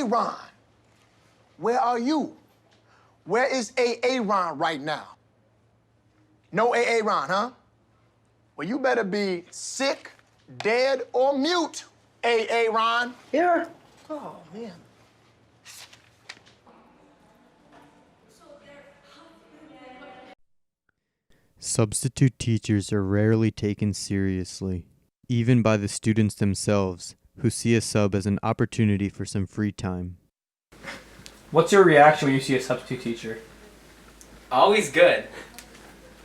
Ron? Where are you? Where is Ron right now? No Ron, huh? Well, you better be sick, dead, or mute, Ron. Here. Oh, man. Substitute teachers are rarely taken seriously, even by the students themselves, who see a sub as an opportunity for some free time. What's your reaction when you see a substitute teacher? Always good.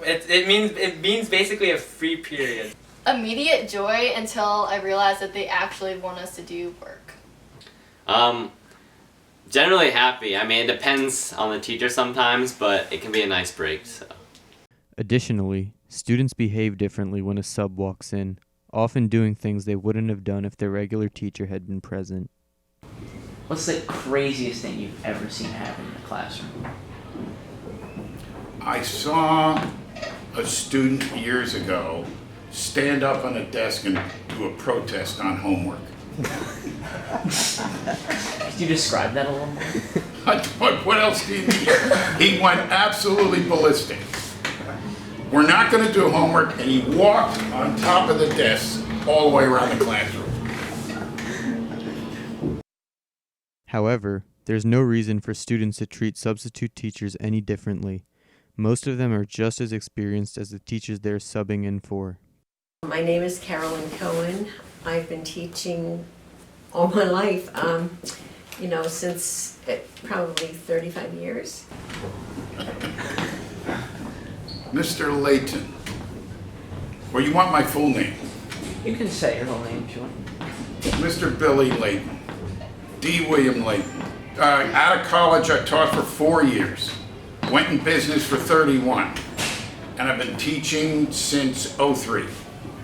It means basically a free period. Immediate joy until I realize that they actually want us to do work. Generally happy. I mean, it depends on the teacher sometimes, but it can be a nice break, so. Additionally, students behave differently when a sub walks in, often doing things they wouldn't have done if their regular teacher had been present. What's the craziest thing you've ever seen happen in the classroom? I saw a student years ago stand up on a desk and do a protest on homework. Could you describe that a little more? What else do you need? He went absolutely ballistic. We're not going to do homework, and he walked on top of the desk all the way around the classroom. However, there's no reason for students to treat substitute teachers any differently. Most of them are just as experienced as the teachers they're subbing in for. My name is Carolyn Cohen. I've been teaching all my life, since probably 35 years. Mr. Layton, or you want my full name? You can say your whole name if you want. Mr. Billy Layton, D. William Layton. Out of college, I taught for 4 years. Went in business for 31. And I've been teaching since '03.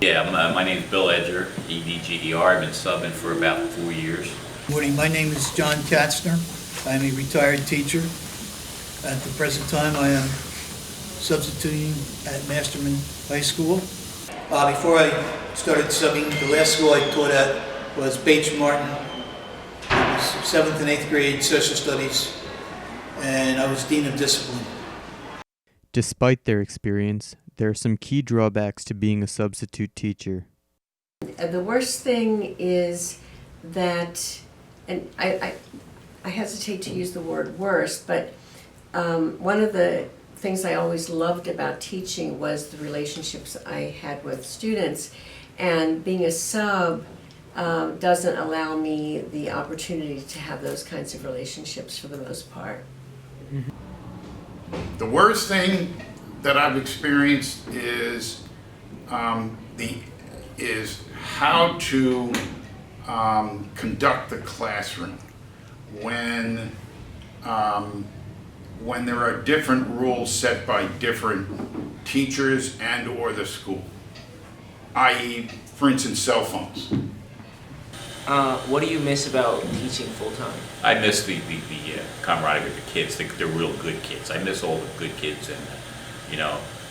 Yeah, my name's Bill Edger, EDGER. I've been subbing for about 4 years. Good morning. My name is John Katzner. I'm a retired teacher. At the present time, I am substituting at Masterman High School. Before I started subbing, the last school I taught at was Bates Martin. It was 7th and 8th grade social studies, and I was Dean of Discipline. Despite their experience, there are some key drawbacks to being a substitute teacher. The worst thing is that, and I hesitate to use the word worst, but one of the things I always loved about teaching was the relationships I had with students, and being a sub doesn't allow me the opportunity to have those kinds of relationships for the most part. The worst thing that I've experienced is how to conduct the classroom when there are different rules set by different teachers and or the school, i.e., for instance, cell phones. What do you miss about teaching full-time? I miss the camaraderie with the kids, the real good kids. I miss all the good kids, and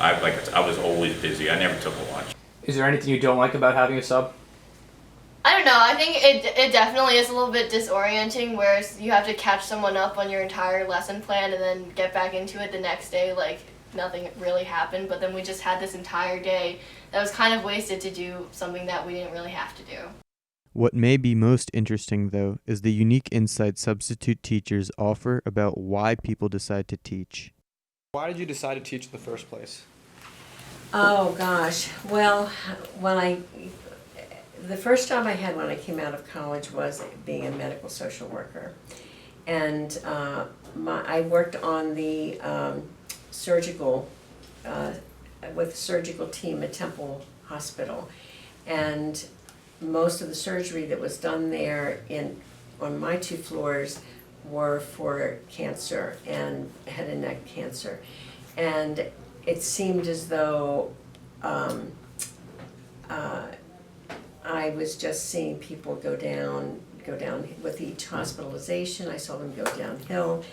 I was always busy. I never took a lunch. Is there anything you don't like about having a sub? I don't know, I think it definitely is a little bit disorienting, whereas you have to catch someone up on your entire lesson plan and then get back into it the next day like nothing really happened, but then we just had this entire day that was kind of wasted to do something that we didn't really have to do. What may be most interesting, though, is the unique insight substitute teachers offer about why people decide to teach. Why did you decide to teach in the first place? Oh gosh, well, the first job I had when I came out of college was being a medical social worker, and I worked on the with the surgical team at Temple Hospital, and most of the surgery that was done there on my 2 floors were for cancer and head and neck cancer, and it seemed as though I was just seeing people go down with each hospitalization. I saw them go downhill,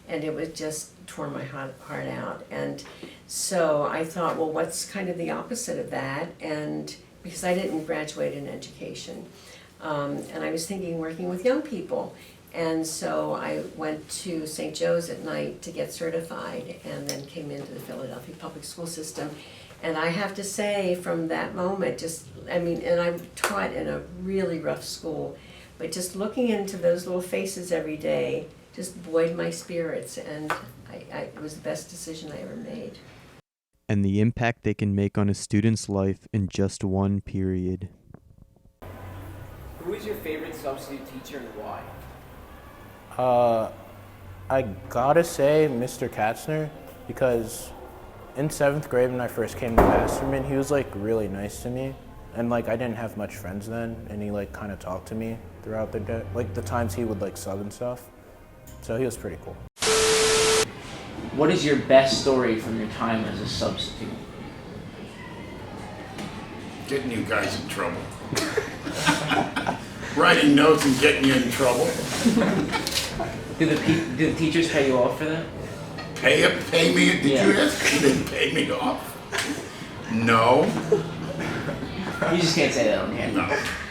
and it was just tore my heart out. And so I thought, well, what's kind of the opposite of that? And because I didn't graduate in education, and I was thinking working with young people. And so I went to St. Joe's at night to get certified and then came into the Philadelphia public school system. And I have to say, from that moment, and I taught in a really rough school, but just looking into those little faces every day just buoyed my spirits, and it was the best decision I ever made. And the impact they can make on a student's life in just one period. Who is your favorite substitute teacher and why? I gotta say Mr. Katzner, because in 7th grade when I first came to Masterman, he was like really nice to me. And like I didn't have much friends then, and he like kind of talked to me throughout the day, like the times he would like sub and stuff. So he was pretty cool. What is your best story from your time as a substitute? Getting you guys in trouble. Writing notes and getting you in trouble. Do the teachers pay you off for that? Pay me? Did Yeah. you ask? You didn't pay me off. No. You just can't say that on camera. No.